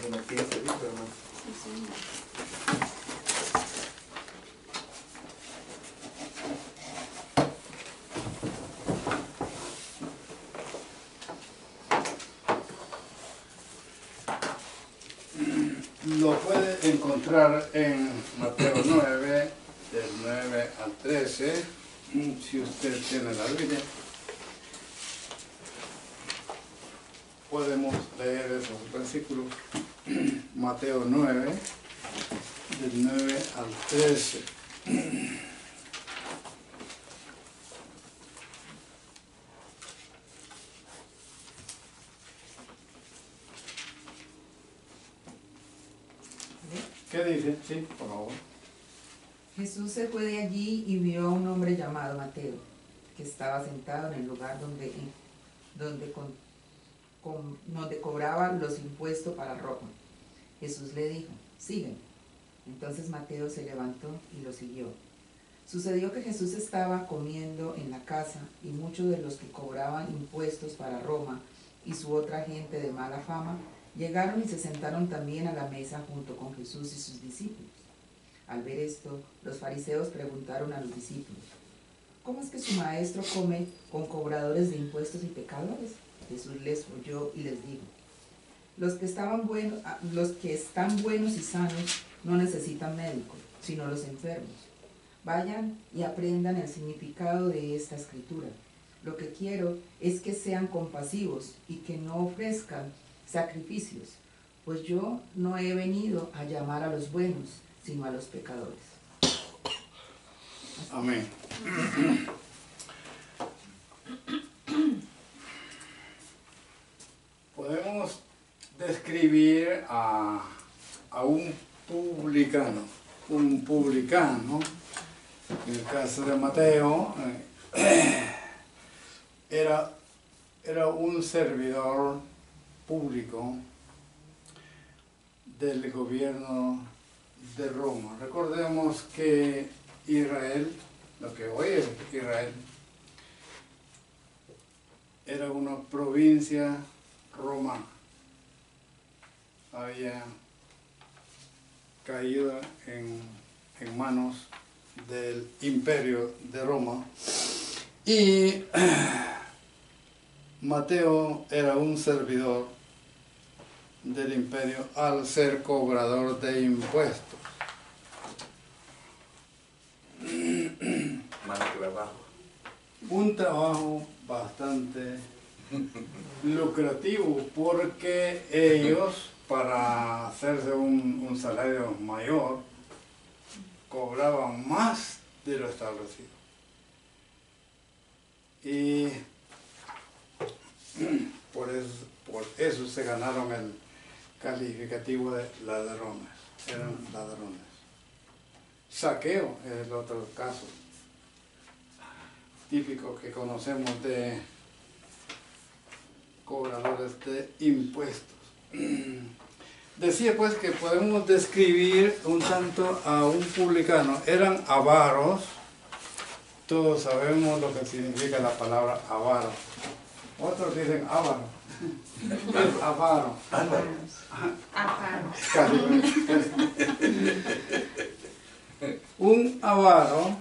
página 15, dice, hermano. Sí, señor. Lo puede encontrar en Mateo 9, del 9 al 13, si usted tiene la Biblia. Podemos leer esos versículos. Mateo 9, del 9 al 13. ¿Qué dice? Sí, por favor. Jesús se fue de allí y vio a un hombre llamado Mateo, que estaba sentado en el lugar donde cobraban los impuestos para Roma. Jesús le dijo, sígueme. Entonces Mateo se levantó y lo siguió. Sucedió que Jesús estaba comiendo en la casa y muchos de los que cobraban impuestos para Roma y su otra gente de mala fama llegaron y se sentaron también a la mesa junto con Jesús y sus discípulos. Al ver esto, los fariseos preguntaron a los discípulos, ¿cómo es que su maestro come con cobradores de impuestos y pecadores? Jesús les oyó y les dijo, los que están buenos y sanos no necesitan médico, sino los enfermos. Vayan y aprendan el significado de esta escritura. Lo que quiero es que sean compasivos y que no ofrezcan sacrificios, pues yo no he venido a llamar a los buenos, sino a los pecadores. Amén. Podemos describir a un publicano, en el caso de Mateo, era un servidor público del gobierno de Roma. Recordemos que Israel, lo que hoy es Israel, era una provincia romana. Había caído en manos del imperio de Roma y Mateo era un servidor del imperio al ser cobrador de impuestos. Mal trabajo. Un trabajo bastante lucrativo porque ellos, para hacerse un salario mayor, cobraban más de lo establecido. Y por eso se ganaron el calificativo de ladrones. Eran ladrones. Saqueo es el otro caso típico que conocemos de cobradores de impuestos. Decía pues que podemos describir un tanto a un publicano. Eran avaros. Todos sabemos lo que significa la palabra avaro. Otros dicen avaro. Es avaro. Un avaro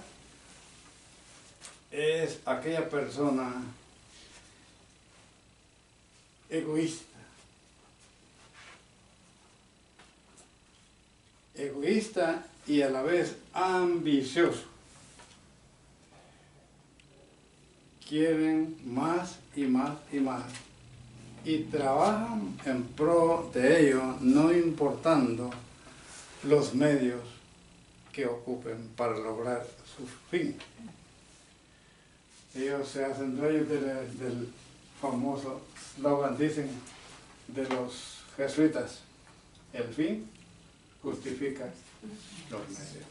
es aquella persona egoísta. Egoísta y a la vez ambicioso. Quieren más y más y más. Y trabajan en pro de ello, no importando los medios que ocupen para lograr su fin. Ellos se hacen dueños del famoso slogan, dicen, de los jesuitas: el fin justifica los medios.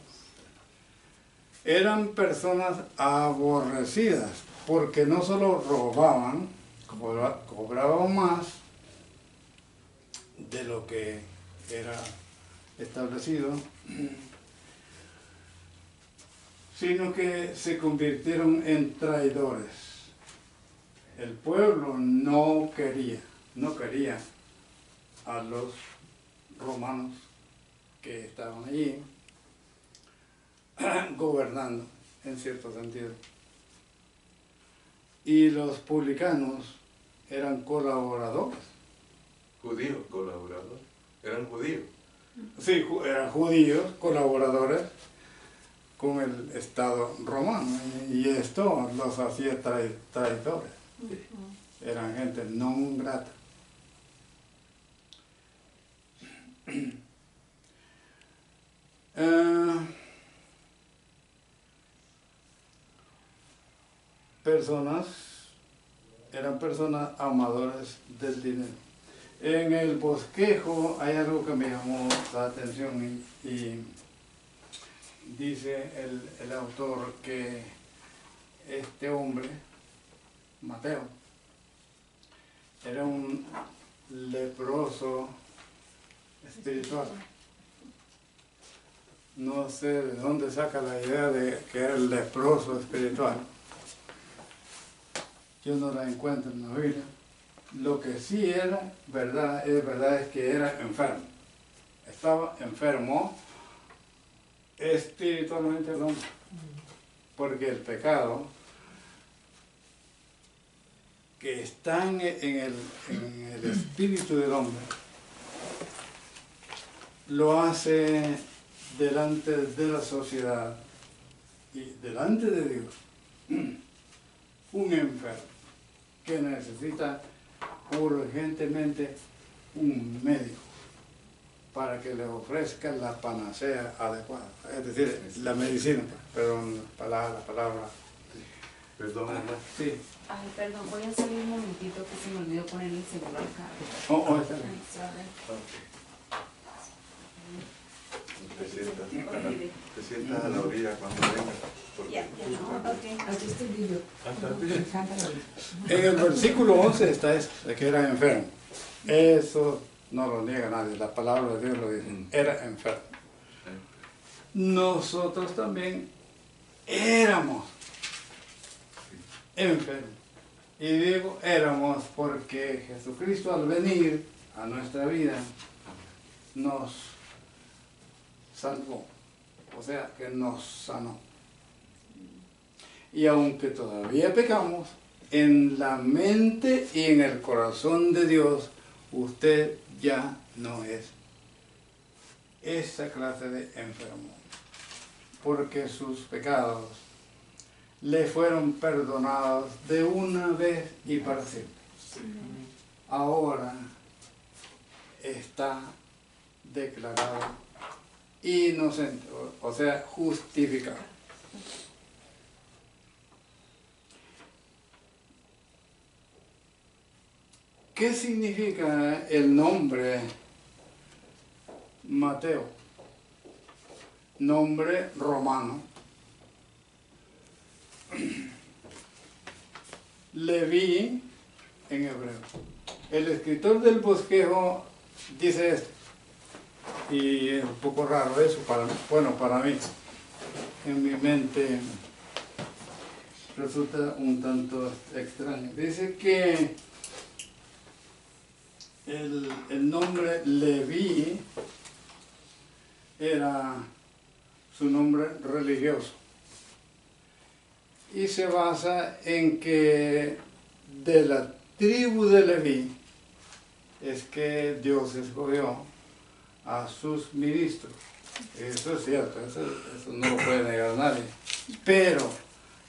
Eran personas aborrecidas porque no solo robaban, cobraban más de lo que era establecido, sino que se convirtieron en traidores. El pueblo no quería a los romanos que estaban allí gobernando en cierto sentido. Y los publicanos eran colaboradores. Judíos, colaboradores. Eran judíos. Sí, eran judíos, colaboradores con el Estado romano, y esto los hacía traidores. Eran gente no grata. Eran personas amadoras del dinero. En el bosquejo hay algo que me llamó la atención y dice el autor que este hombre, Mateo, era un leproso espiritual. No sé de dónde saca la idea de que era el leproso espiritual. Yo no la encuentro en la Biblia. Lo que sí era verdad es que era enfermo. Estaba enfermo espiritualmente el hombre. Porque el pecado que está en el espíritu del hombre lo hace delante de la sociedad y delante de Dios un enfermo que necesita urgentemente un médico para que le ofrezca la panacea adecuada, es decir, la medicina, perdón, la palabra. Perdón, hermano. Sí. Ay, perdón, voy a salir un momentito que se me olvidó poner el celular acá. Está bien. Ay, sorry. Te sientas a la orilla cuando vengas. Ya, no, ok. Aquí estoy viendo. Me encanta la vida. En el versículo 11 está eso, de que era enfermo. Eso no lo niega nadie, la palabra de Dios lo dice, era enfermo. Nosotros también éramos enfermos. Y digo éramos porque Jesucristo al venir a nuestra vida nos salvó, o sea que nos sanó. Y aunque todavía pecamos, en la mente y en el corazón de Dios, usted ya no es esa clase de enfermo, porque sus pecados le fueron perdonados de una vez y para siempre. Ahora está declarado inocente, o sea, justificado. ¿Qué significa el nombre Mateo? Nombre romano. Leví en hebreo. El escritor del bosquejo dice esto, y es un poco raro eso para mí. En mi mente resulta un tanto extraño. Dice que el nombre Leví era su nombre religioso y se basa en que de la tribu de Leví es que Dios escogió a sus ministros. Eso es cierto, eso no lo puede negar nadie. Pero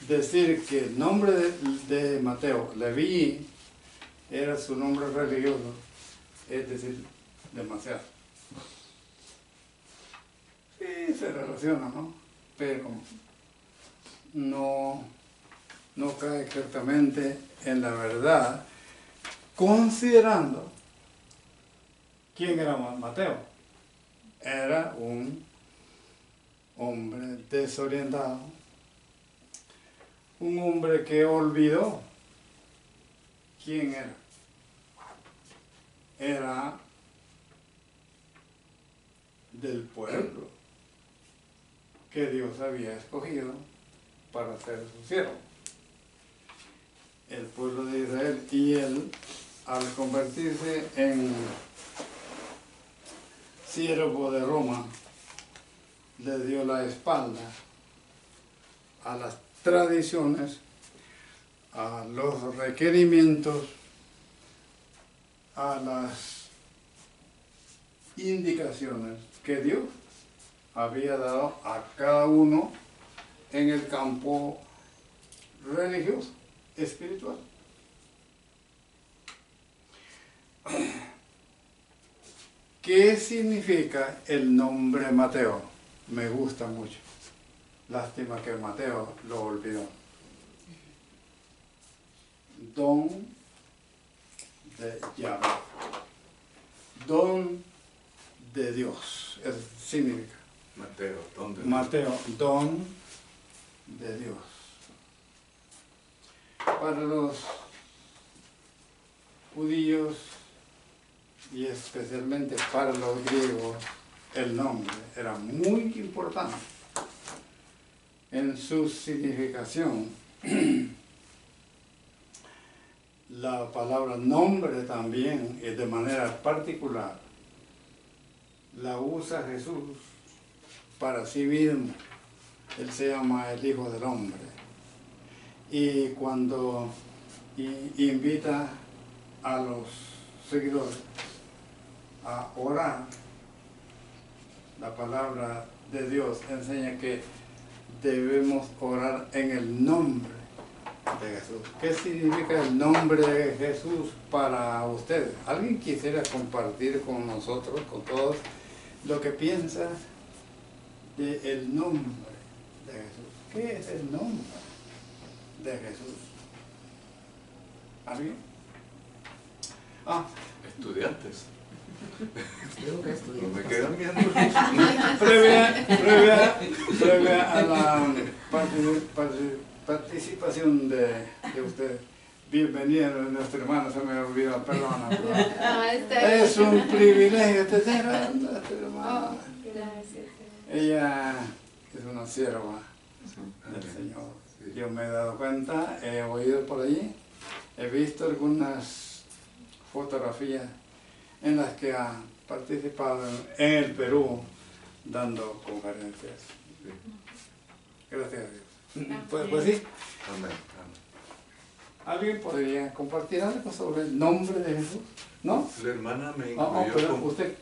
decir que el nombre de Mateo, Leví, era su nombre religioso, es decir, demasiado. Sí, se relaciona, ¿no? Pero no cae exactamente en la verdad, considerando quién era Mateo. Era un hombre desorientado, un hombre que olvidó quién era. Era del pueblo que Dios había escogido para ser su siervo. El pueblo de Israel, y él, al convertirse en siervo de Roma, le dio la espalda a las tradiciones, a los requerimientos, a las indicaciones que Dios había dado a cada uno en el campo religioso, espiritual. ¿Qué significa el nombre Mateo? Me gusta mucho. Lástima que Mateo lo olvidó. Don de Yahvé. Don de Dios. Eso significa. Mateo, ¿dónde? Mateo, don de Dios. Para los judíos y especialmente para los griegos, el nombre era muy importante en su significación. La palabra nombre también, y de manera particular, la usa Jesús para sí mismo. Él se llama el Hijo del Hombre. Y cuando invita a los seguidores a orar, la palabra de Dios enseña que debemos orar en el nombre de Jesús. ¿Qué significa el nombre de Jesús para ustedes? ¿Alguien quisiera compartir con nosotros, con todos, lo que piensa del nombre de Jesús? ¿Qué es el nombre de Jesús? ¿Alguien? Estudiantes. Tengo que estudiar. No me quedan viendo. Previa a la participación de usted. Bienvenida nuestra hermana, se me olvidó, perdona. Es un privilegio tener a nuestra hermana. Gracias. Ella es una sierva del Señor. Yo me he dado cuenta, he oído por allí, he visto algunas fotografías en las que ha participado en el Perú dando conferencias. Gracias a Dios. Pues sí, Amén. ¿alguien podría compartir algo sobre el nombre de Jesús? ¿No? La hermana me Pero incluyó como... usted.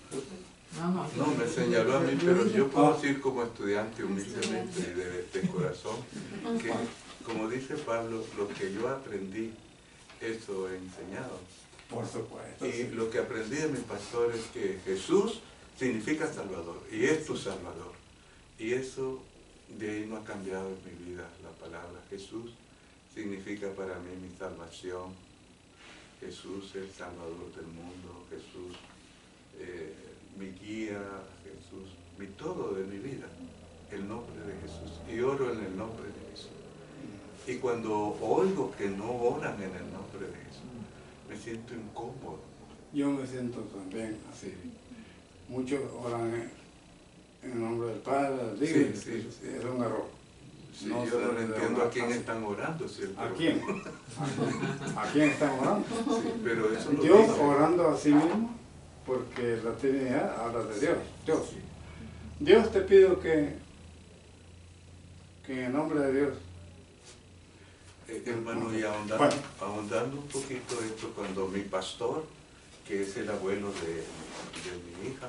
No, me señaló a mí, pero yo puedo decir como estudiante humildemente y de corazón que, como dice Pablo, lo que yo aprendí, eso he enseñado. Por supuesto. Y Sí. lo que aprendí de mi pastor es que Jesús significa Salvador y es tu Salvador. Y eso de ahí no ha cambiado en mi vida. La palabra Jesús significa para mí mi salvación. Jesús es el Salvador del mundo. Jesús mi guía, Jesús, mi todo de mi vida. El nombre de Jesús. Y oro en el nombre de Jesús. Y cuando oigo que no oran en el nombre de Jesús, me siento incómodo. Yo me siento también así. Muchos oran en el nombre del Padre, del Hijo. Sí. Es un error. Sí, No yo se no debe entiendo orar a quién así. están orando, ¿cierto? ¿A quién? ¿A quién están orando? Sí, pero eso lo Dios dice. orando a sí mismo, porque la Trinidad habla de Dios. Dios te pido que en el nombre de Dios. Hermano, y ahondando un poquito esto, cuando mi pastor, que es el abuelo de mi hija,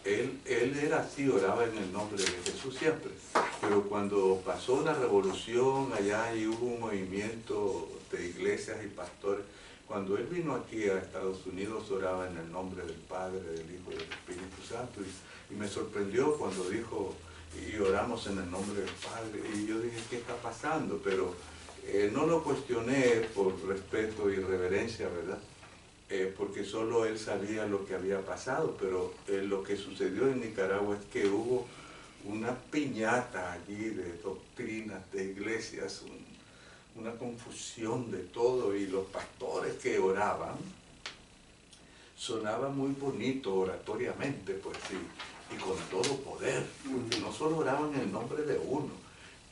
él era así, oraba en el nombre de Jesús siempre. Pero cuando pasó la revolución allá y hubo un movimiento de iglesias y pastores, cuando él vino aquí a Estados Unidos oraba en el nombre del Padre, del Hijo y del Espíritu Santo. Y me sorprendió cuando dijo, y oramos en el nombre del Padre. Y yo dije, ¿qué está pasando? Pero no lo cuestioné por respeto y reverencia, ¿verdad? Porque solo él sabía lo que había pasado, pero lo que sucedió en Nicaragua es que hubo una piñata allí de doctrinas, de iglesias, una confusión de todo, y los pastores que oraban sonaba muy bonito oratoriamente, pues sí, y con todo poder, porque no solo oraban en el nombre de uno,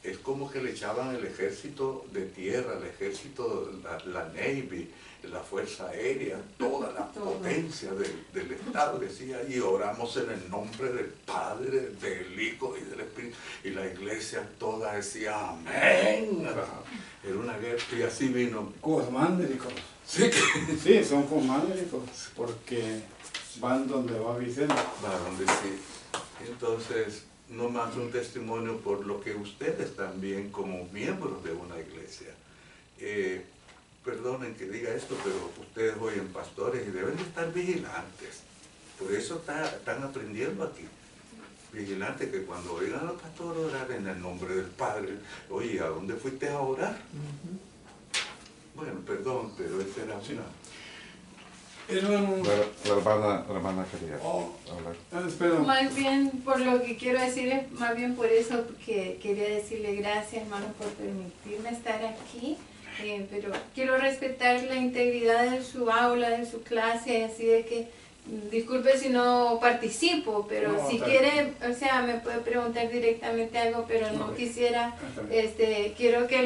es como que le echaban el ejército de tierra, el ejército, la Navy, la Fuerza Aérea, toda la potencia del Estado, decía, y oramos en el nombre del Padre, del Hijo y del Espíritu, y la iglesia toda decía, amén. Era una guerra, y así vino. Cosmándricos. Sí, Sí, son cosmándricos, porque van donde va Vicente. varón de sí. Entonces, no más un testimonio por lo que ustedes también, como miembros de una iglesia, perdonen que diga esto, pero ustedes oyen pastores y deben de estar vigilantes. Por eso están aprendiendo aquí. Vigilantes, que cuando oigan a los pastores orar en el nombre del Padre, oye, ¿a dónde fuiste a orar? Bueno, perdón, pero esa era una... La hermana quería hablar. Espera. Más bien, por lo que quiero decir es más bien por eso, porque quería decirle gracias, hermano, por permitirme estar aquí, pero quiero respetar la integridad de su aula, de su clase, así de que, disculpe si no participo, pero No, si está quiere, o sea, me puede preguntar directamente algo, pero no quisiera, quiero que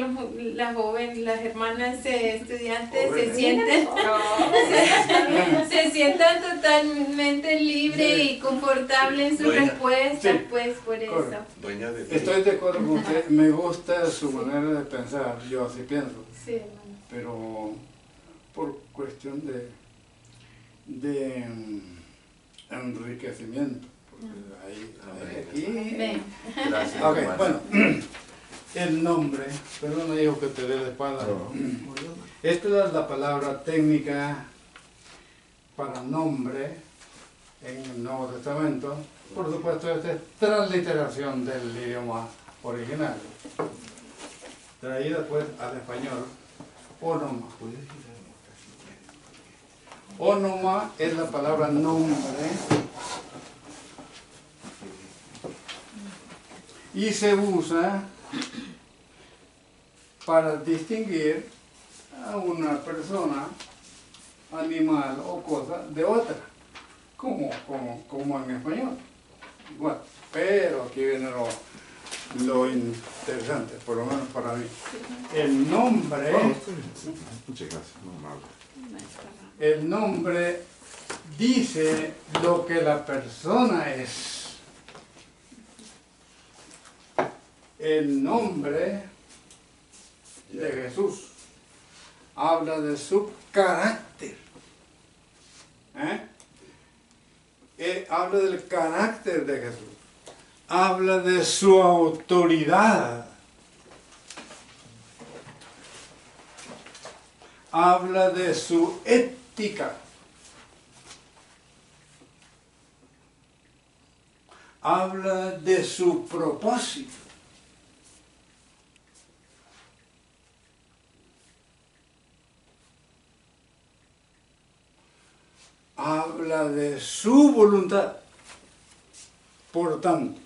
las jóvenes, las hermanas estudiantes se sienten, se sientan totalmente libres y confortables en sus respuestas, Sí. pues por eso. Dueña de ti. Estoy de acuerdo con usted, me gusta su manera de pensar, yo así pienso, Sí, hermano. pero por cuestión de enriquecimiento, porque aquí... Amén. Gracias, Ok, hermano. bueno, el nombre, perdón, hijo que te dé la espalda. Esta es la palabra técnica para nombre en el Nuevo Testamento. Por supuesto, esta es transliteración del idioma original, traída pues al español, onoma. Onoma es la palabra nombre y se usa para distinguir a una persona, animal o cosa de otra, como en español. Igual, pero aquí viene lo interesante, por lo menos para mí. El nombre, Muchas gracias, muy amable. el nombre dice lo que la persona es. El nombre de Jesús habla de su carácter. Habla del carácter de Jesús. Habla de su autoridad. Habla de su ética. Habla de su propósito. Habla de su voluntad. Por tanto,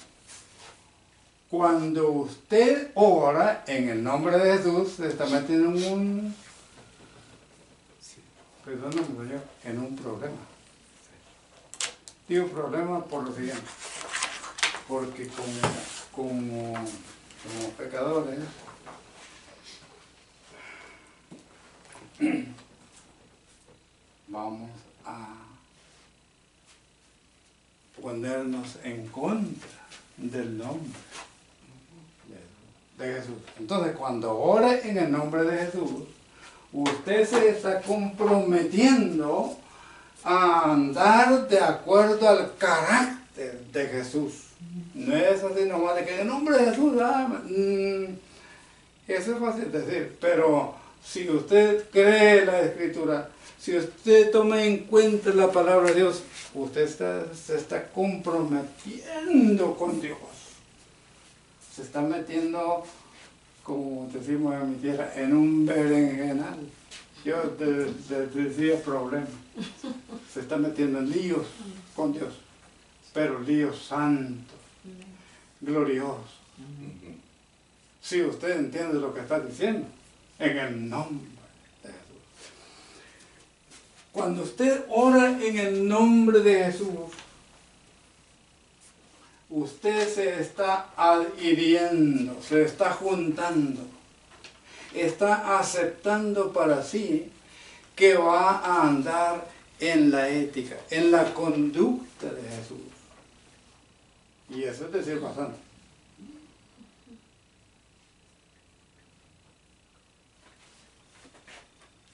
cuando usted ora en el nombre de Jesús, se está metiendo en un, perdóname, Señor, en un problema. Digo problema por lo siguiente, porque como pecadores, vamos a ponernos en contra del nombre de Jesús. Entonces, cuando ora en el nombre de Jesús, usted se está comprometiendo a andar de acuerdo al carácter de Jesús. No es así nomás de que en el nombre de Jesús, eso es fácil decir, pero si usted cree la Escritura, si usted toma en cuenta la palabra de Dios, usted se está comprometiendo con Dios. Se está metiendo, como decimos en mi tierra, en un berenjenal. Yo decía problema. Se está metiendo en líos con Dios, pero líos santos, gloriosos. Si usted entiende lo que está diciendo, en el nombre de Jesús. Cuando usted ora en el nombre de Jesús, usted se está adhiriendo, se está juntando, está aceptando para sí que va a andar en la ética, en la conducta de Jesús. Y eso es decir bastante.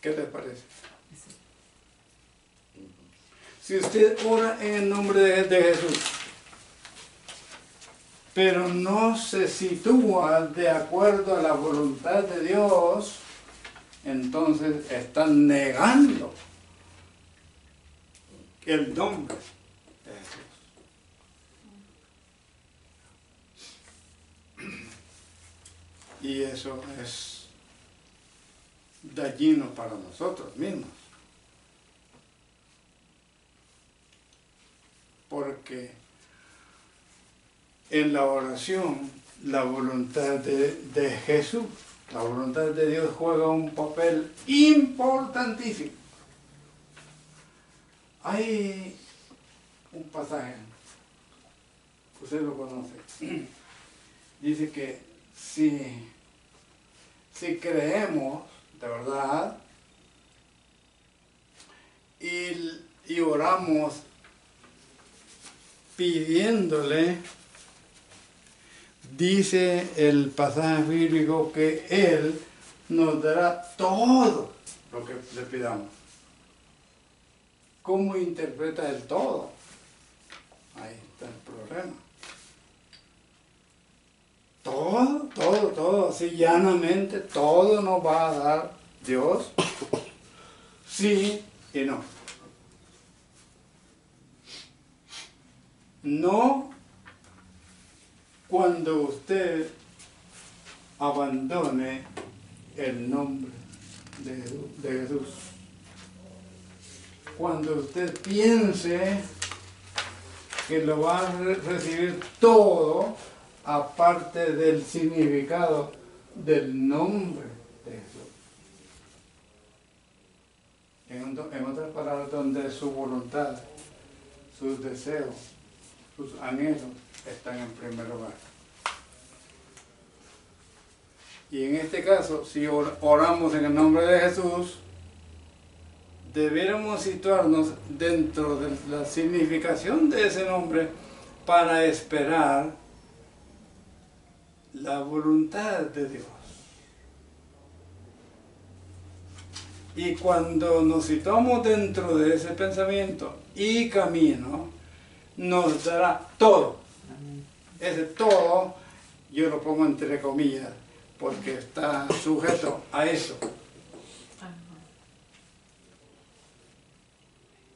¿Qué te parece? Si usted ora en el nombre de Jesús, pero no se sitúa de acuerdo a la voluntad de Dios, entonces están negando el nombre de Jesús. Y eso es dañino para nosotros mismos. Porque en la oración, la voluntad de Jesús, la voluntad de Dios juega un papel importantísimo. Hay un pasaje, usted lo conoce, dice que si creemos de verdad y oramos pidiéndole, dice el pasaje bíblico que Él nos dará todo lo que le pidamos. ¿Cómo interpreta el todo? Ahí está el problema. Todo, así llanamente, todo nos va a dar Dios, sí y no. No cuando usted abandone el nombre de Jesús. Cuando usted piense que lo va a recibir todo aparte del significado del nombre de Jesús. En otras palabras, donde su voluntad, sus deseos, sus anhelos están en primer lugar. Y en este caso, si oramos en el nombre de Jesús, debiéramos situarnos dentro de la significación de ese nombre para esperar la voluntad de Dios. Y cuando nos situamos dentro de ese pensamiento y camino, nos dará todo. Ese todo, yo lo pongo entre comillas, porque está sujeto a eso.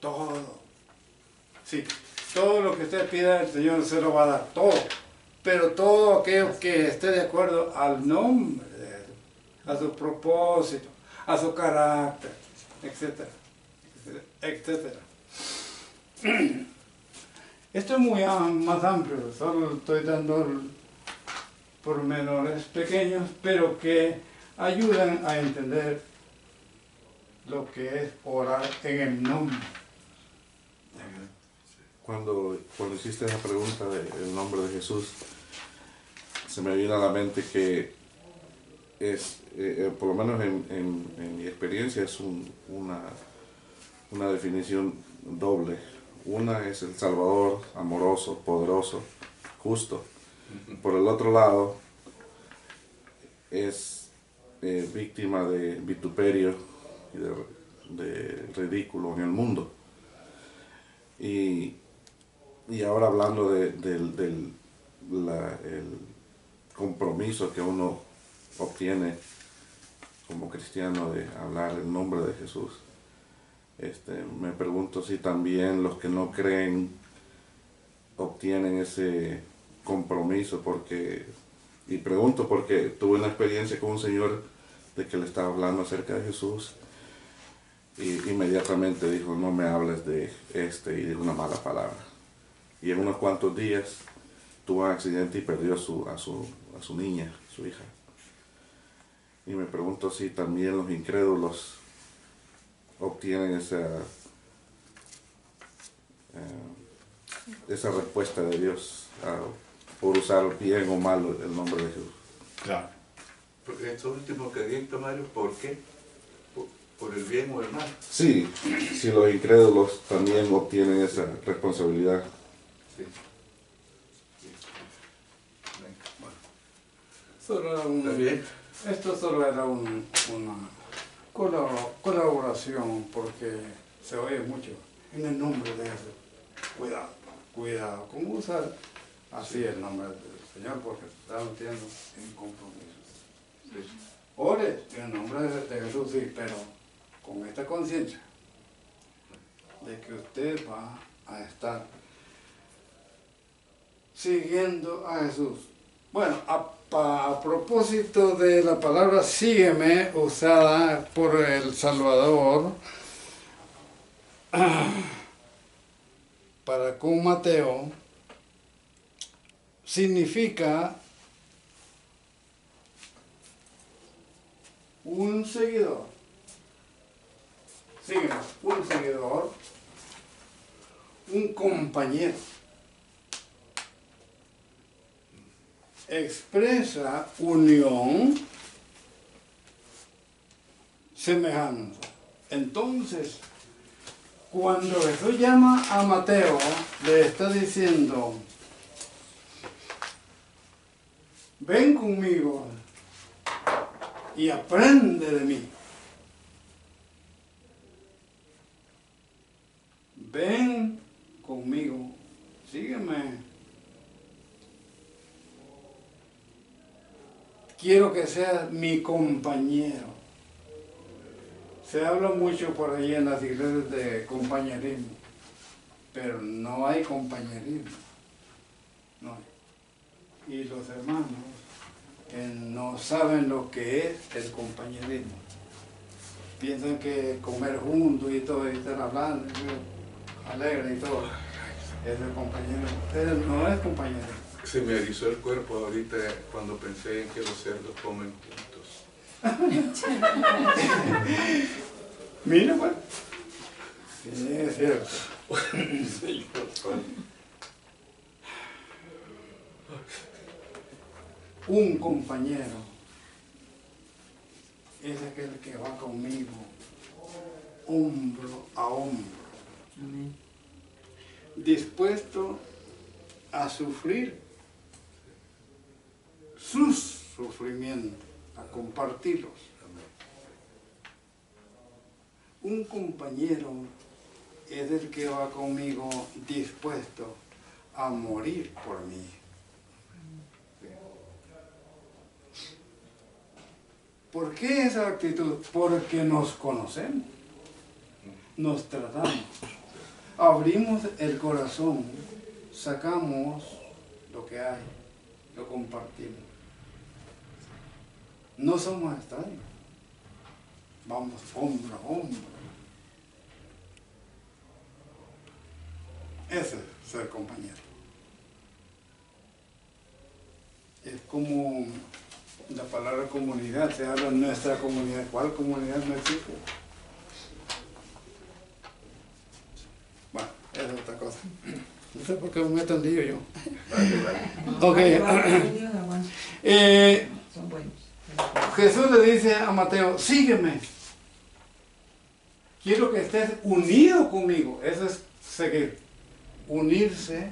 Todo. Sí, todo lo que usted pida, el Señor se lo va a dar, todo. Pero todo aquello que esté de acuerdo al nombre de Jesús, a su propósito, a su carácter, etcétera, etcétera. Esto es muy más amplio, solo estoy dando pormenores pequeños, pero que ayudan a entender lo que es orar en el nombre. Cuando hiciste esa pregunta del nombre de Jesús, se me vino a la mente que es, por lo menos en mi experiencia, es una definición doble. Una es el Salvador, amoroso, poderoso, justo. Por el otro lado, es víctima de vituperio y de ridículo en el mundo. Y ahora hablando del compromiso que uno obtiene como cristiano de hablar el nombre de Jesús, me pregunto si también los que no creen obtienen ese compromiso, y pregunto porque tuve una experiencia con un señor de que le estaba hablando acerca de Jesús y inmediatamente dijo: no me hables de y dijo una mala palabra. Y en unos cuantos días tuvo un accidente y perdió a su niña, su hija. Y me pregunto si también los incrédulos obtienen esa respuesta de Dios por usar bien o mal el nombre de Jesús. Claro. Porque esto último que dicto, Mario, ¿por qué? ¿Por el bien o el mal? Sí, si los incrédulos también obtienen esa responsabilidad. Sí. Solo era ¿Está bien? esto solo era una colaboración, porque se oye mucho en el nombre de Jesús. Cuidado, cuidado con usar así el nombre del Señor, porque se está metiendo en compromiso. Sí. Ore en el nombre de Jesús, sí, pero con esta conciencia de que usted va a estar siguiendo a Jesús. Bueno, a propósito de la palabra sígueme usada por El Salvador para con Mateo, significa un seguidor. Sígueme, un seguidor, un compañero. Expresa unión, semejanza. Entonces, cuando Jesús llama a Mateo, le está diciendo, ven conmigo y aprende de mí. Ven conmigo, sígueme. Quiero que seas mi compañero. Se habla mucho por ahí en las iglesias de compañerismo, pero no hay compañerismo. No hay. Y los hermanos no saben lo que es el compañerismo. Piensan que comer juntos y todo, y estar hablando, alegre y todo, es el compañerismo. Pero no es compañerismo. Se me erizó el cuerpo ahorita cuando pensé en que los cerdos comen juntos. Mira, pues. Sí, es cierto. Un compañero es aquel que va conmigo, hombro a hombro, Amén. dispuesto a sufrir sus sufrimientos, a compartirlos. Un compañero es el que va conmigo dispuesto a morir por mí. ¿Por qué esa actitud? Porque nos conocemos, nos tratamos, abrimos el corazón, sacamos lo que hay, lo compartimos. No somos extraños, vamos hombro a hombro. Ese es ser compañero. Es como la palabra comunidad, se habla en nuestra comunidad. ¿Cuál comunidad no existe? Bueno, esa es otra cosa. No sé por qué me meto en lío yo. Ok. Son buenos. Jesús le dice a Mateo, sígueme. Quiero que estés unido conmigo. Eso es seguir. Unirse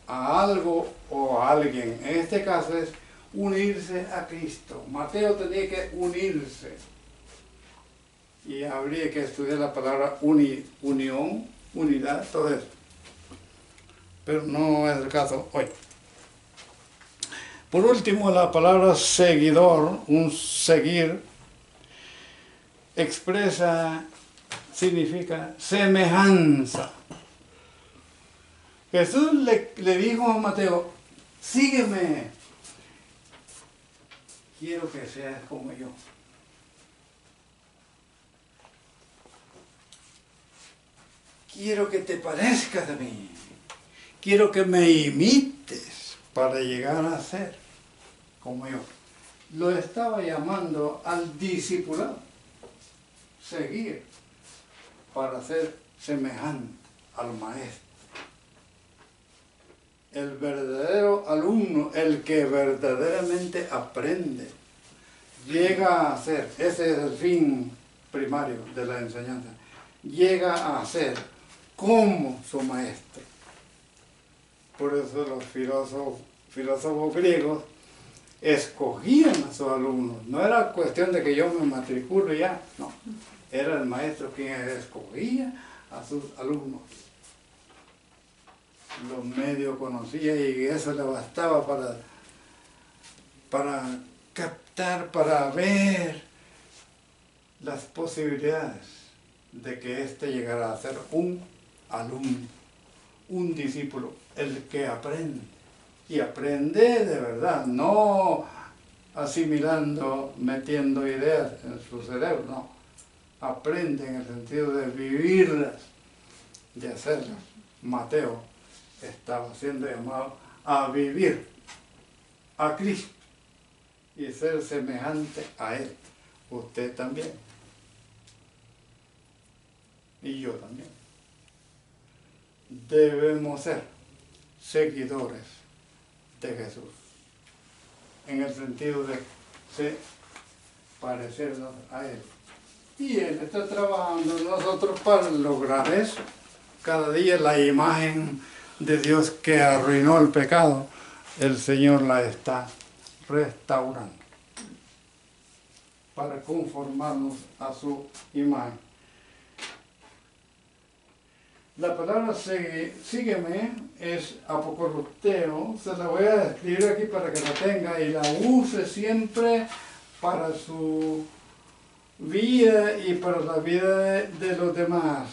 a algo o a alguien. En este caso es unirse a Cristo. Mateo tenía que unirse. Y habría que estudiar la palabra unión, unidad, todo eso. Pero no es el caso hoy. Por último, la palabra seguidor, un seguir, significa semejanza. Jesús le dijo a Mateo, sígueme. Quiero que seas como yo. Quiero que te parezcas a mí. Quiero que me imites para llegar a ser como yo. Lo estaba llamando al discipulado. Seguir para ser semejante al maestro. El verdadero alumno, el que verdaderamente aprende, llega a ser, ese es el fin primario de la enseñanza, llega a ser como su maestro. Por eso los filósofos griegos escogían a sus alumnos. No era cuestión de que yo me matriculo y ya, no. Era el maestro quien escogía a sus alumnos. Los medios conocía y eso le bastaba para captar, para ver las posibilidades de que éste llegara a ser un alumno, un discípulo, el que aprende. Y aprende de verdad, no asimilando, metiendo ideas en su cerebro, no. Aprende en el sentido de vivirlas, de hacerlas. Mateo estaba siendo llamado a vivir a Cristo y ser semejante a Él. Usted también. Y yo también. Debemos ser seguidores de Jesús, en el sentido de parecernos a Él. Y Él está trabajando en nosotros para lograr eso. Cada día la imagen de Dios que arruinó el pecado, el Señor la está restaurando para conformarnos a su imagen. La palabra sígueme es apocorrupteo, se la voy a escribir aquí para que la tenga y la use siempre para su vida y para la vida de los demás.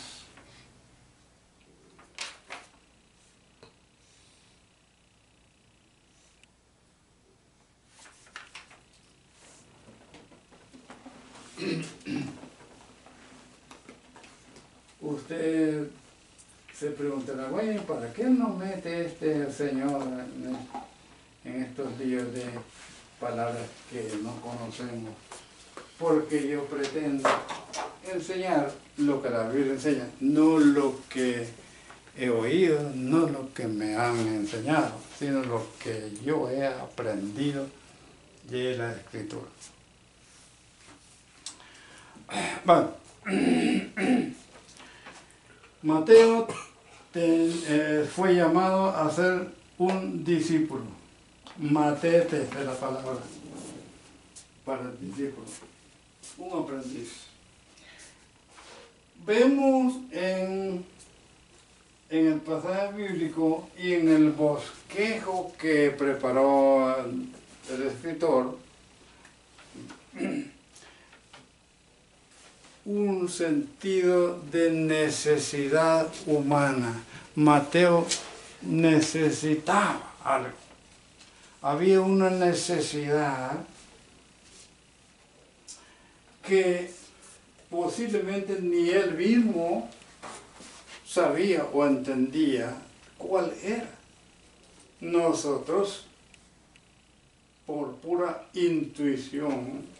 Usted se preguntará, bueno, ¿para qué nos mete este Señor en estos líos de palabras que no conocemos? Porque yo pretendo enseñar lo que la Biblia enseña, no lo que he oído, no lo que me han enseñado, sino lo que yo he aprendido de la Escritura. Bueno, Mateo fue llamado a ser un discípulo. Matete es la palabra para el discípulo, un aprendiz. Vemos en el pasaje bíblico y en el bosquejo que preparó el escritor, un sentido de necesidad humana. Mateo necesitaba algo. Había una necesidad que posiblemente ni él mismo sabía o entendía cuál era. Nosotros, por pura intuición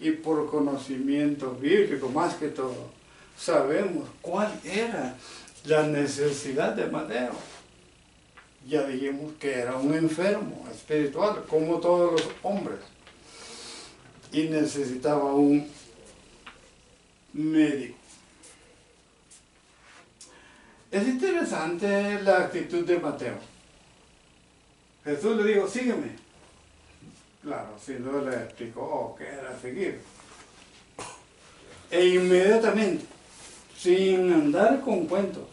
y por conocimiento bíblico más que todo, sabemos cuál era la necesidad de Mateo. Ya dijimos que era un enfermo espiritual, como todos los hombres, y necesitaba un médico. Es interesante la actitud de Mateo. Jesús le dijo, sígueme. Claro, si no le explicó qué era seguir. E inmediatamente, sin andar con cuentos,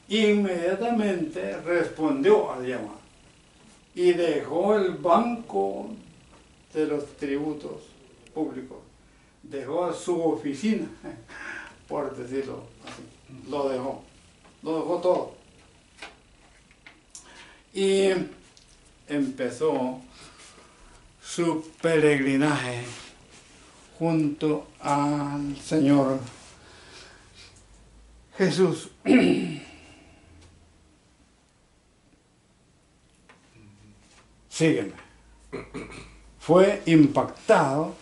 inmediatamente respondió al llamado y dejó el banco de los tributos públicos, dejó su oficina, por decirlo así, lo dejó todo y empezó su peregrinaje junto al Señor Jesús. Sígueme. Fue impactado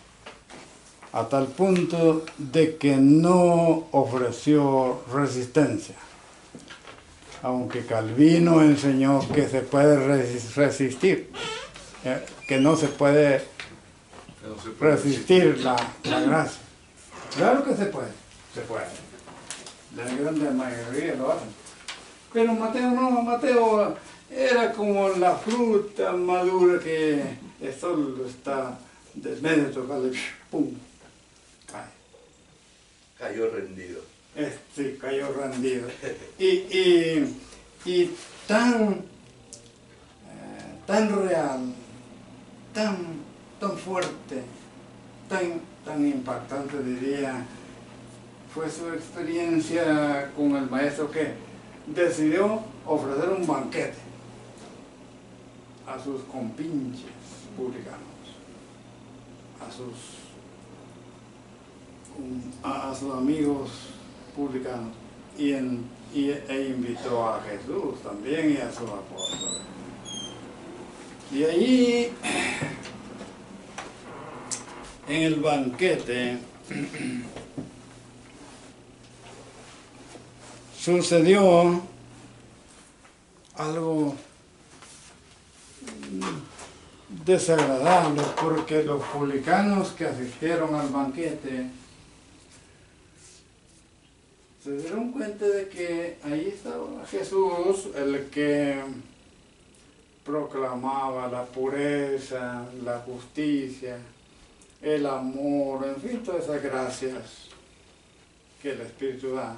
a tal punto de que no ofreció resistencia. aunque Calvino enseñó que se puede resistir, que no se puede resistir la gracia. Claro que se puede. La gran mayoría lo hacen. Pero Mateo no, Mateo era como la fruta madura que el sol está del medio de tocarle, ¡pum! Cae. Cayó rendido. Sí, cayó rendido. Y tan real, tan fuerte, tan impactante, diría, fue su experiencia con el maestro que decidió ofrecer un banquete a sus compinches publicanos, a sus amigos publicanos, e invitó a Jesús también y a sus apóstoles. Y allí, en el banquete, sucedió algo desagradable, porque los publicanos que asistieron al banquete se dieron cuenta de que ahí estaba Jesús, el que proclamaba la pureza, la justicia, el amor, en fin, todas esas gracias que el Espíritu da,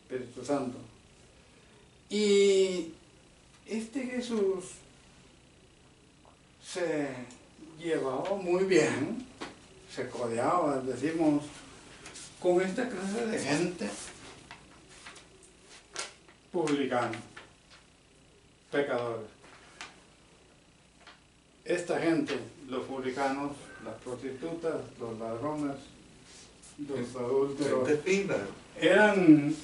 Espíritu Santo. Y este Jesús se llevaba muy bien, se codeaba, decimos, con esta clase de gente, publicanos, pecadores. Esta gente, los publicanos, las prostitutas, los ladrones, los adúlteros, eran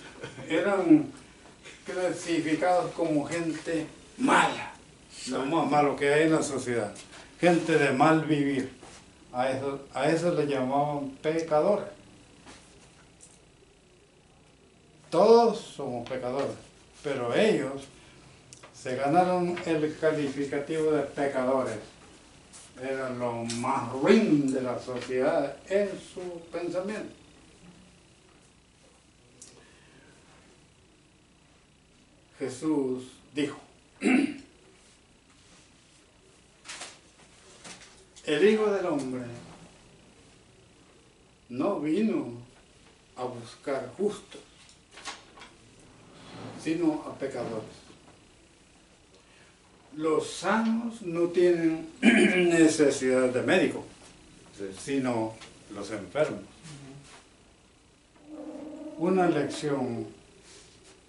clasificados como gente mala, lo más malo que hay en la sociedad, gente de mal vivir. A eso le llamaban pecadores. Todos somos pecadores, pero ellos se ganaron el calificativo de pecadores. Eran lo más ruin de la sociedad en su pensamiento. Jesús dijo, el Hijo del Hombre no vino a buscar justos, sino a pecadores. Los sanos no tienen necesidad de médico, sino los enfermos. Una lección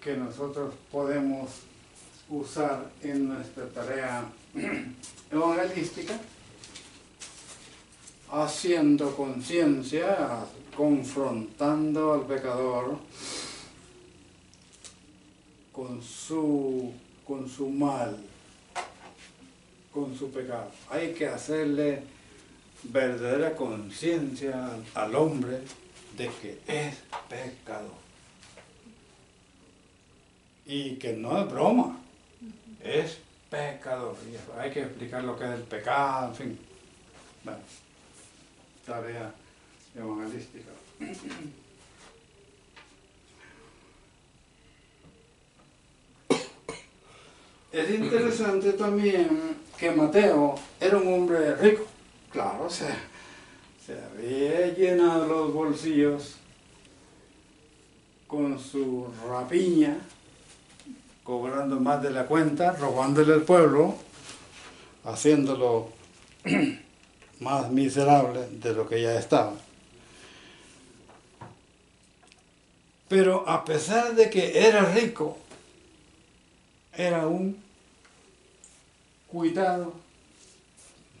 que nosotros podemos usar en nuestra tarea evangelística, haciendo conciencia, confrontando al pecador con su mal, con su pecado. Hay que hacerle verdadera conciencia al hombre de que es pecador. Y que no es broma, es pecador. Y hay que explicar lo que es el pecado, en fin. Bueno, tarea evangelística. Es interesante también que Mateo era un hombre rico. Claro, se había llenado los bolsillos con su rapiña, cobrando más de la cuenta, robándole al pueblo, haciéndolo más miserable de lo que ya estaba. Pero a pesar de que era rico, era un cuitado,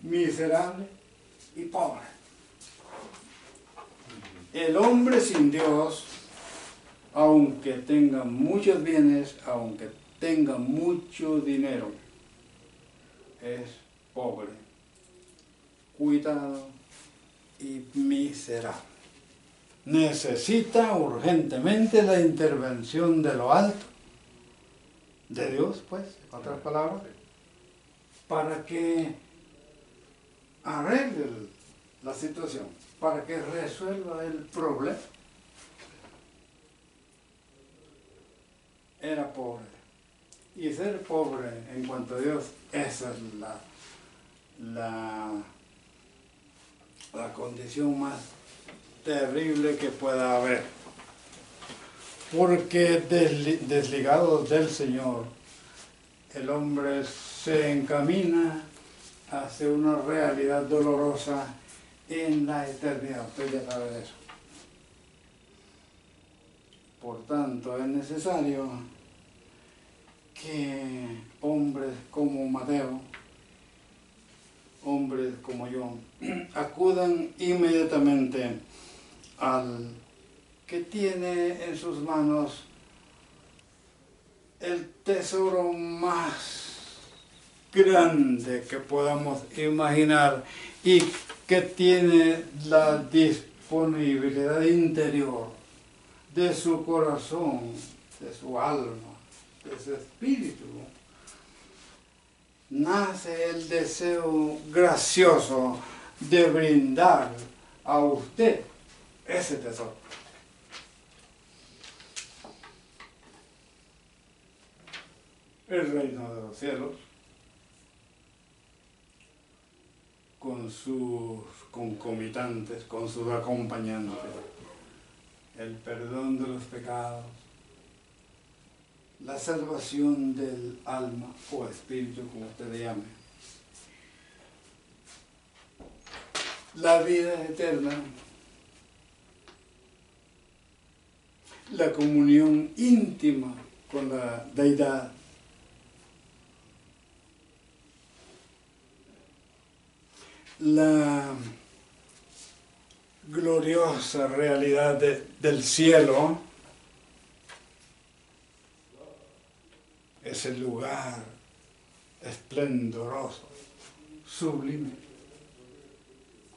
miserable y pobre. El hombre sin Dios, aunque tenga muchos bienes, aunque tenga mucho dinero, es pobre, cuitado y miserable. Necesita urgentemente la intervención de lo alto de Dios, pues, en otras palabras, para que arregle la situación, para que resuelva el problema. Era pobre. Y ser pobre en cuanto a Dios, esa es la condición más terrible que pueda haber. Porque desligado del Señor, el hombre se encamina hacia una realidad dolorosa en la eternidad. Usted ya sabe de eso. Por tanto, es necesario que hombres como Mateo, hombres como yo, acudan inmediatamente al que tiene en sus manos el tesoro más grande que podamos imaginar y que tiene la disponibilidad interior de su corazón, de su alma, de su espíritu. Nace el deseo gracioso de brindar a usted ese tesoro. El reino de los cielos, con sus concomitantes, con sus acompañantes, el perdón de los pecados, la salvación del alma o espíritu, como usted le llame, la vida eterna, la comunión íntima con la deidad, la gloriosa realidad del cielo, ese lugar esplendoroso, sublime,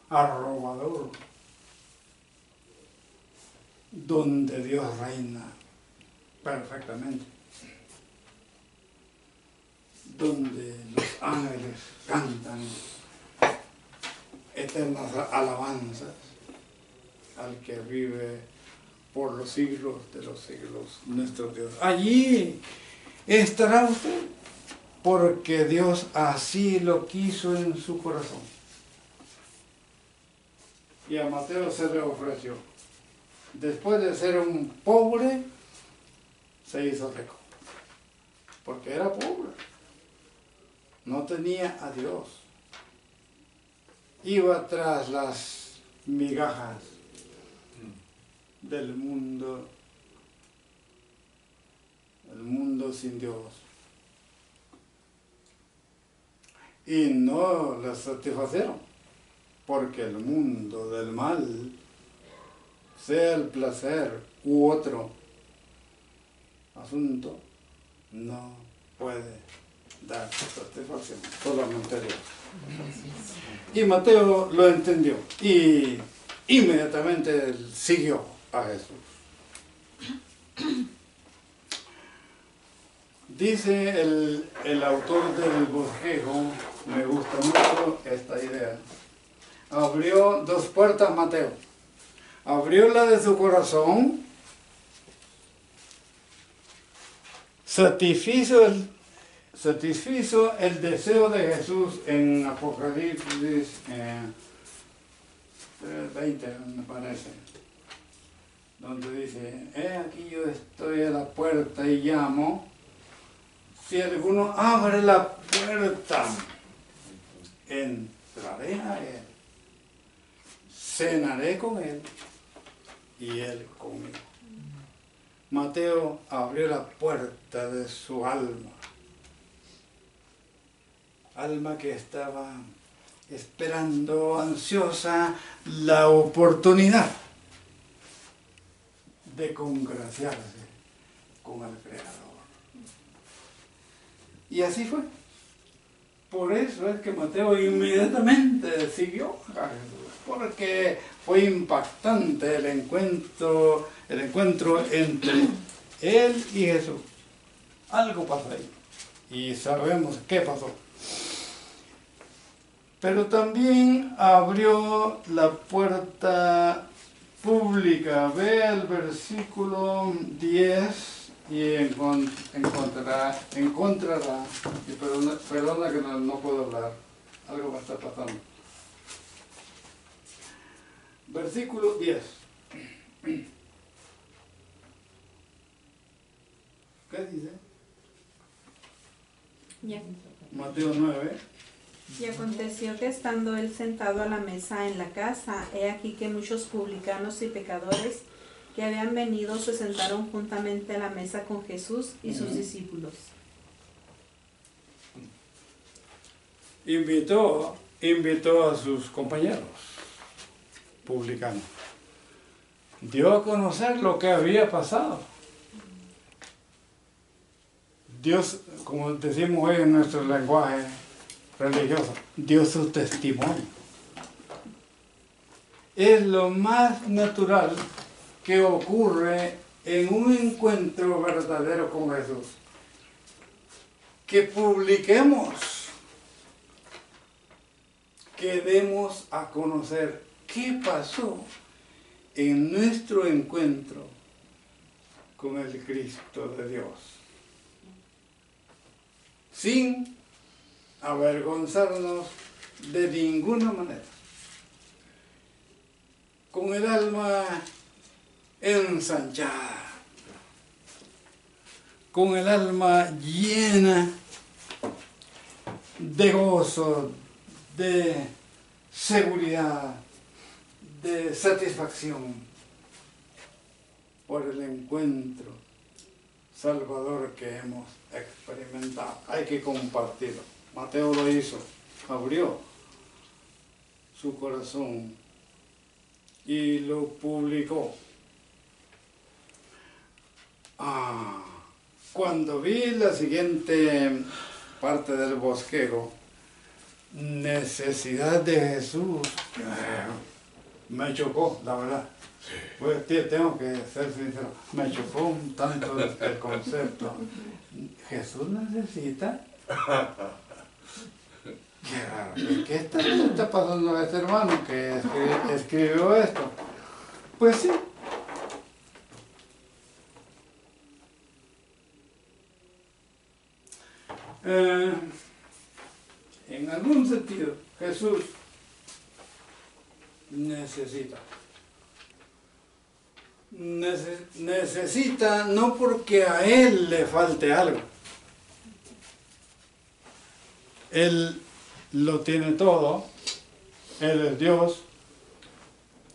arrobador, donde Dios reina perfectamente, donde los ángeles cantan eternas alabanzas al que vive por los siglos de los siglos, nuestro Dios. Allí estará usted, porque Dios así lo quiso en su corazón. Y a Mateo se le ofreció. Después de ser un pobre, se hizo rico. Porque era pobre. No tenía a Dios. Iba tras las migajas del mundo, el mundo sin Dios. Y no las satisfacieron, porque el mundo del mal, sea el placer u otro asunto, no puede dar satisfacción, solamente Dios. Y Mateo lo entendió y inmediatamente siguió a Jesús. Dice el autor del bosquejo, me gusta mucho esta idea, abrió dos puertas Mateo. Abrió la de su corazón, satisfizo el deseo de Jesús en Apocalipsis 20, me parece, donde dice, he aquí yo estoy a la puerta y llamo, si alguno abre la puerta, entraré a él, cenaré con él y él conmigo. Mateo abrió la puerta de su alma que estaba esperando ansiosa la oportunidad de congraciarse con el Creador. Y así fue. Por eso es que Mateo inmediatamente siguió a Jesús, porque fue impactante el encuentro entre él y Jesús. Algo pasó ahí. Y sabemos qué pasó. Pero también abrió la puerta pública. Ve el versículo 10 y encontrará, y perdona que no puedo hablar, algo me está pasando. Versículo 10. ¿Qué dice? Ya. Mateo 9. Y aconteció que estando él sentado a la mesa en la casa, he aquí que muchos publicanos y pecadores que habían venido se sentaron juntamente a la mesa con Jesús y sus discípulos. Invitó a sus compañeros publicanos. Dio a conocer lo que había pasado. Dios, como decimos hoy en nuestro lenguaje religioso, dio su testimonio. Es lo más natural que ocurre en un encuentro verdadero con Jesús. Que publiquemos, que demos a conocer qué pasó en nuestro encuentro con el Cristo de Dios. Sin avergonzarnos de ninguna manera. Con el alma ensanchada. Con el alma llena de gozo, de seguridad, de satisfacción por el encuentro salvador que hemos experimentado. Hay que compartirlo. Mateo lo hizo, abrió su corazón y lo publicó. Cuando vi la siguiente parte del bosquejo, necesidad de Jesús, me chocó, la verdad. Pues tengo que ser sincero, me chocó un tanto el concepto. Jesús necesita. Qué raro. ¿Qué está pasando a este hermano que escribió esto? Pues sí. En algún sentido, Jesús necesita. Necesita no porque a Él le falte algo. Él lo tiene todo. Él es Dios.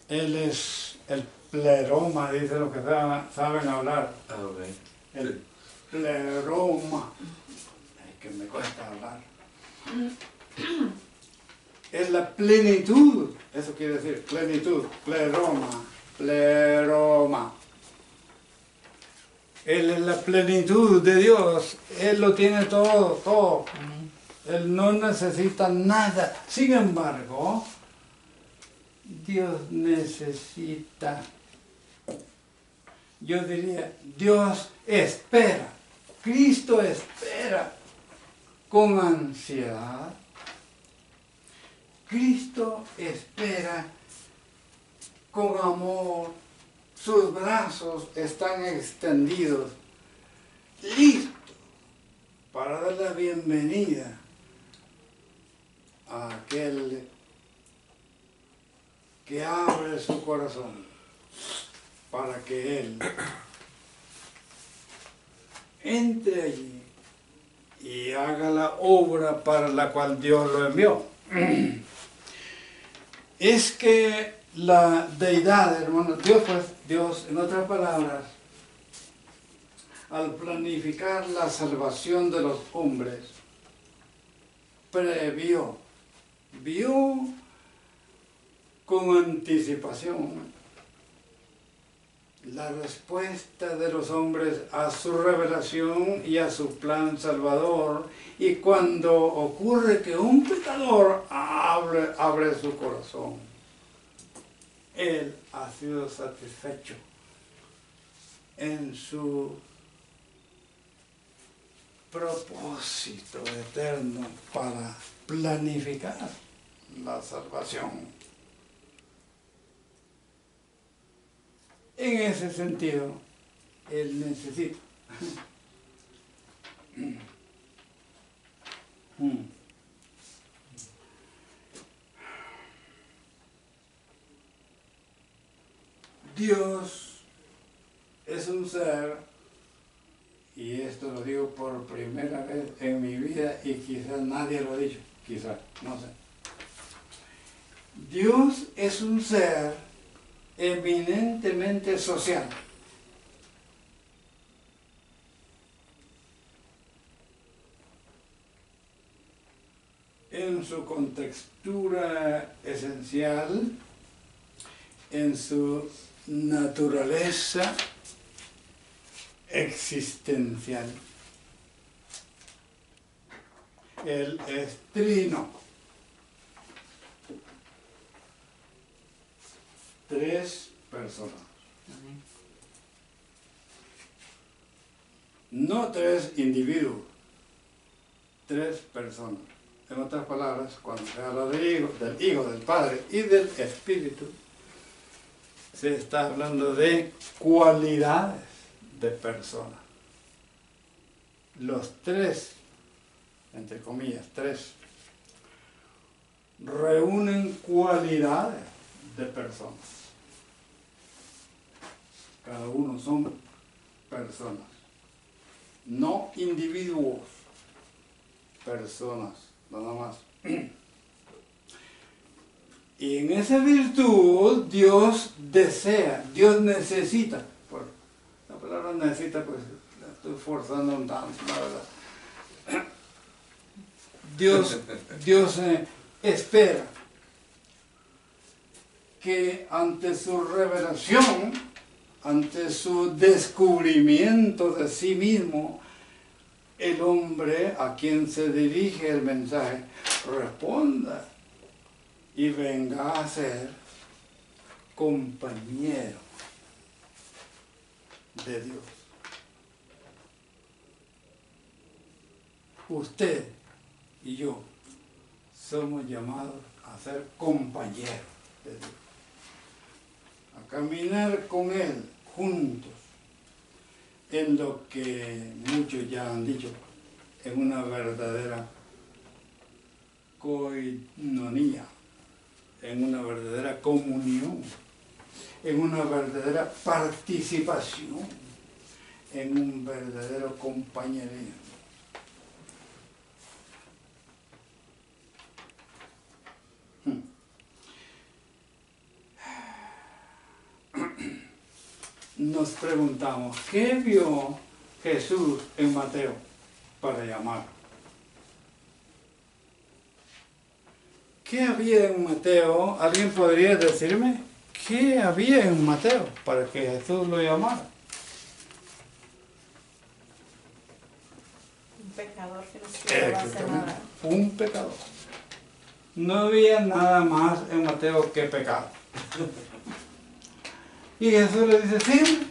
Él es el pleroma, dice lo que saben hablar. Amén. El pleroma. Es que me cuesta hablar. Es la plenitud. Eso quiere decir plenitud. Pleroma. Él es la plenitud de Dios. Él lo tiene todo. Él no necesita nada. Sin embargo, Dios necesita. Yo diría, Dios espera. Cristo espera con ansiedad. Cristo espera con amor. Sus brazos están extendidos, listos para dar la bienvenida a aquel que abre su corazón para que Él entre allí y haga la obra para la cual Dios lo envió. Es que la deidad, hermano, Dios, en otras palabras, al planificar la salvación de los hombres, vio con anticipación la respuesta de los hombres a su revelación y a su plan salvador, y cuando ocurre que un pecador abre su corazón, Él ha sido satisfecho en su propósito eterno para planificar la salvación. En ese sentido, Él necesita Dios es un ser, y esto lo digo por primera vez en mi vida y quizás nadie lo ha dicho, quizás, no sé. Dios es un ser eminentemente social. En su contextura esencial, en su naturaleza existencial. Él es trino. 3 personas. No 3 individuos, 3 personas. En otras palabras, cuando se habla del Hijo, del Padre y del Espíritu, se está hablando de cualidades de personas. Los 3, entre comillas, 3, reúnen cualidades de personas. Cada uno son personas, no individuos, personas, nada más. Y en esa virtud Dios desea, Dios necesita. Por la palabra necesita, pues la estoy forzando un tanto, la verdad. Dios espera que ante su revelación, ante su descubrimiento de sí mismo, el hombre a quien se dirige el mensaje responda y venga a ser compañero de Dios. Usted y yo somos llamados a ser compañeros de Dios, a caminar con Él juntos en lo que muchos ya han dicho, en una verdadera coinonía, en una verdadera comunión, en una verdadera participación, en un verdadero compañerismo. Nos preguntamos, ¿qué vio Jesús en Mateo para llamar? ¿Qué había en Mateo? ¿Alguien podría decirme? ¿Qué había en Mateo para que Jesús lo llamara? Un pecador que no se hacer nada. Un pecador. No había nada más en Mateo que pecado. Y Jesús le dice, sí.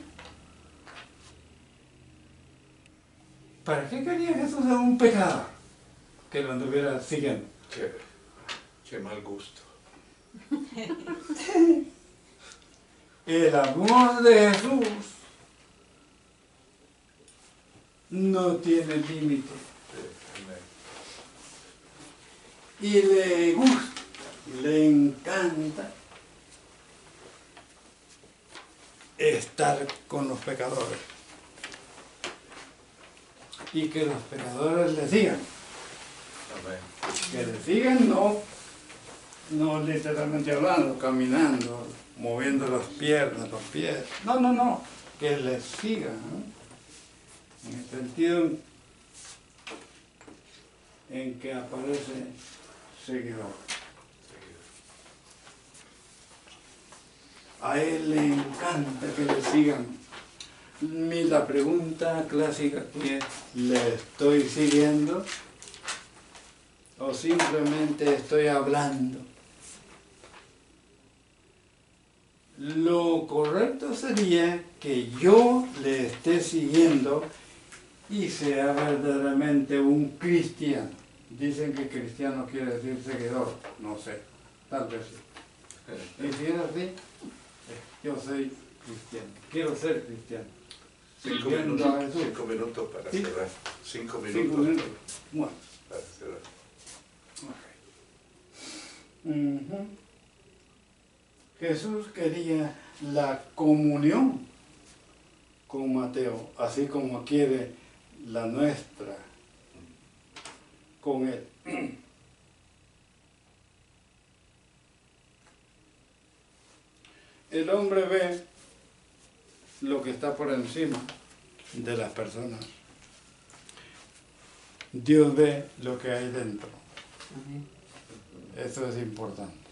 ¿Para qué quería Jesús a un pecador que lo anduviera siguiendo? Qué mal gusto. El amor de Jesús no tiene límite. Y le gusta, le encanta estar con los pecadores. Y que los pecadores le sigan. Que le sigan, no literalmente hablando, caminando, moviendo las piernas, los pies. No, que le sigan, ¿no? En el sentido en que aparece seguidor. A él le encanta que le sigan. La pregunta clásica aquí es, ¿le estoy siguiendo? ¿O simplemente estoy hablando? Lo correcto sería que yo le esté siguiendo y sea verdaderamente un cristiano. Dicen que cristiano quiere decir seguidor, no sé, tal vez sí. Y si es así, yo soy cristiano, quiero ser cristiano. 5 Siguiendo a minutos, Jesús. 5 minutos para ¿Sí? cerrar. 5 minutos, 5 minutos. Bueno. para cerrar. Ujú. Jesús quería la comunión con Mateo, así como quiere la nuestra con él. El hombre ve lo que está por encima de las personas. Dios ve lo que hay dentro. Amén. Eso es importante.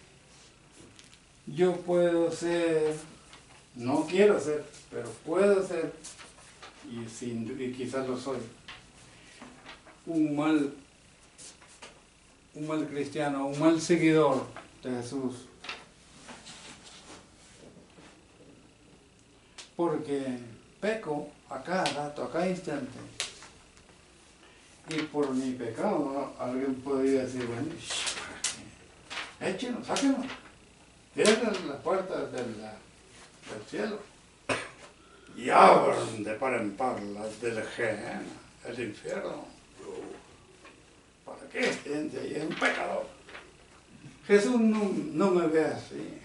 Yo puedo ser, no quiero ser, pero puedo ser, y quizás lo soy, un mal cristiano, un mal seguidor de Jesús. Porque peco a cada rato, a cada instante. Y por mi pecado, ¿no? Alguien podría decir, bueno, échenos, sáquenos. Cierren las puertas del cielo y abran de par en par las del Gehenna, el infierno. ¿Para qué gente ahí? Es un pecador. Jesús no me ve así.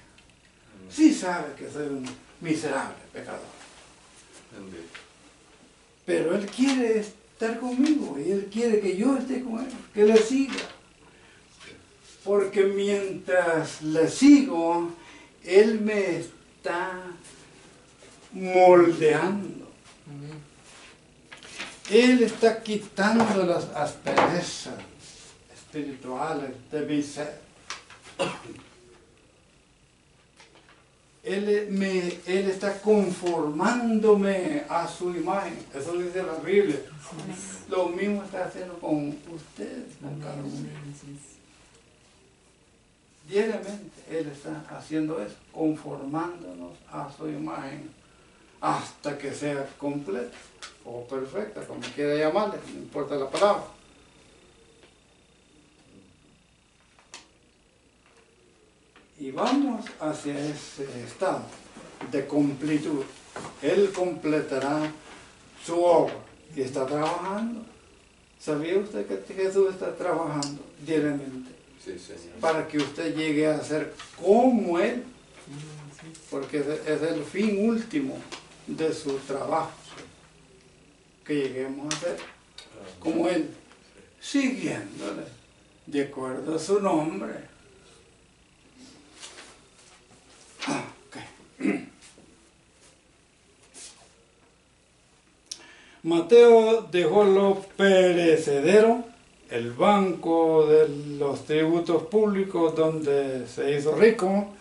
Sí sabe que soy un miserable pecador. Pero Él quiere estar conmigo y Él quiere que yo esté con Él, que le siga. Porque mientras le sigo, Él me está moldeando. Amén. Él está quitando las asperezas espirituales de mi ser. Él está conformándome a su imagen. Eso dice la Biblia. Lo mismo está haciendo con ustedes, con cada uno. Diariamente Él está haciendo eso, conformándonos a su imagen hasta que sea completa o perfecta, como quiera llamarle, no importa la palabra. Y vamos hacia ese estado de completud. Él completará su obra y está trabajando. ¿Sabía usted que Jesús está trabajando diariamente? Sí, Señor. Para que usted llegue a ser como Él, porque es el fin último de su trabajo, que lleguemos a ser como Él, siguiéndole de acuerdo a su nombre. Okay. Mateo dejó lo perecedero, el banco de los tributos públicos donde se hizo rico.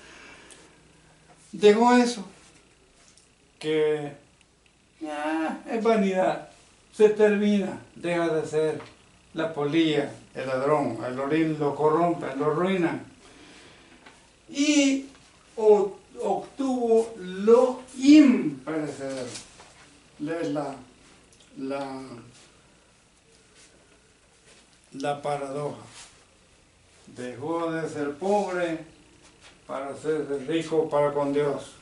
Dejó eso, que es vanidad, se termina, deja de ser la polilla, el ladrón, el orín lo corrompe, lo arruina. Y obtuvo lo imperecedero. Es la paradoja. Dejó de ser pobre para ser rico para con Dios.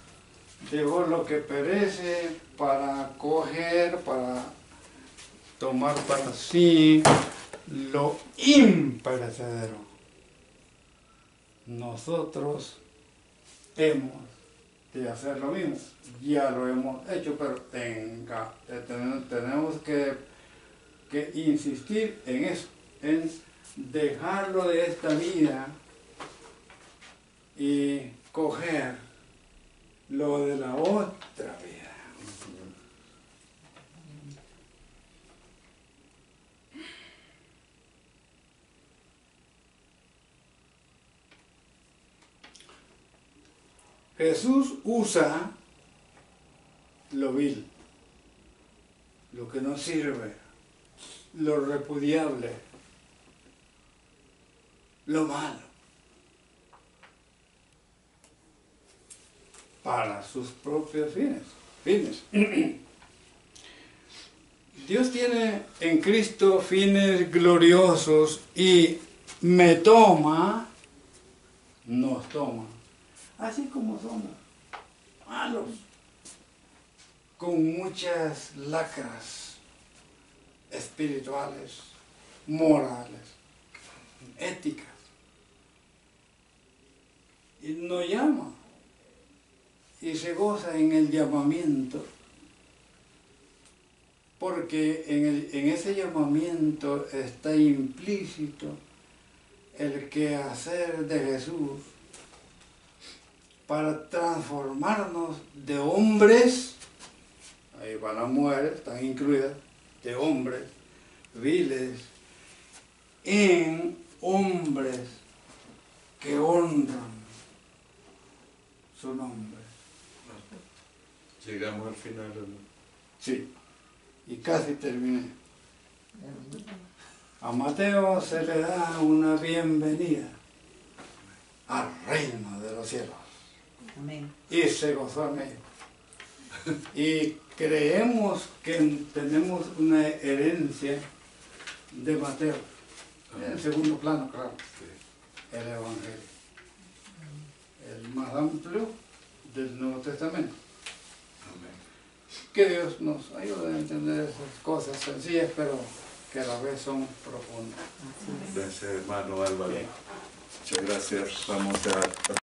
Dejó lo que perece para coger, para tomar para sí lo imperecedero. Nosotros hemos de hacer lo mismo. Ya lo hemos hecho, pero tenemos que insistir en eso, en dejarlo de esta vida y coger lo de la otra vida. Jesús usa lo vil, lo que no sirve, lo repudiable, lo malo, para sus propios fines. Dios tiene en Cristo fines gloriosos y me toma, nos toma, así como somos, malos, con muchas lacras espirituales, morales, éticas. Y nos llama y se goza en el llamamiento, porque en ese llamamiento está implícito el quehacer de Jesús para transformarnos de hombres, ahí van las mujeres, están incluidas, de hombres viles, en hombres que honran su nombre. Llegamos al final, ¿no? Sí, y casi terminé. A Mateo se le da una bienvenida al reino de los cielos. Amén. Y se gozó en ello. Y creemos que tenemos una herencia de Mateo. En segundo plano, claro. El Evangelio. El más amplio del Nuevo Testamento. Que Dios nos ayude a entender esas cosas sencillas, pero que a la vez son profundas. Gracias, hermano Álvaro. Bien. Muchas gracias. Vamos a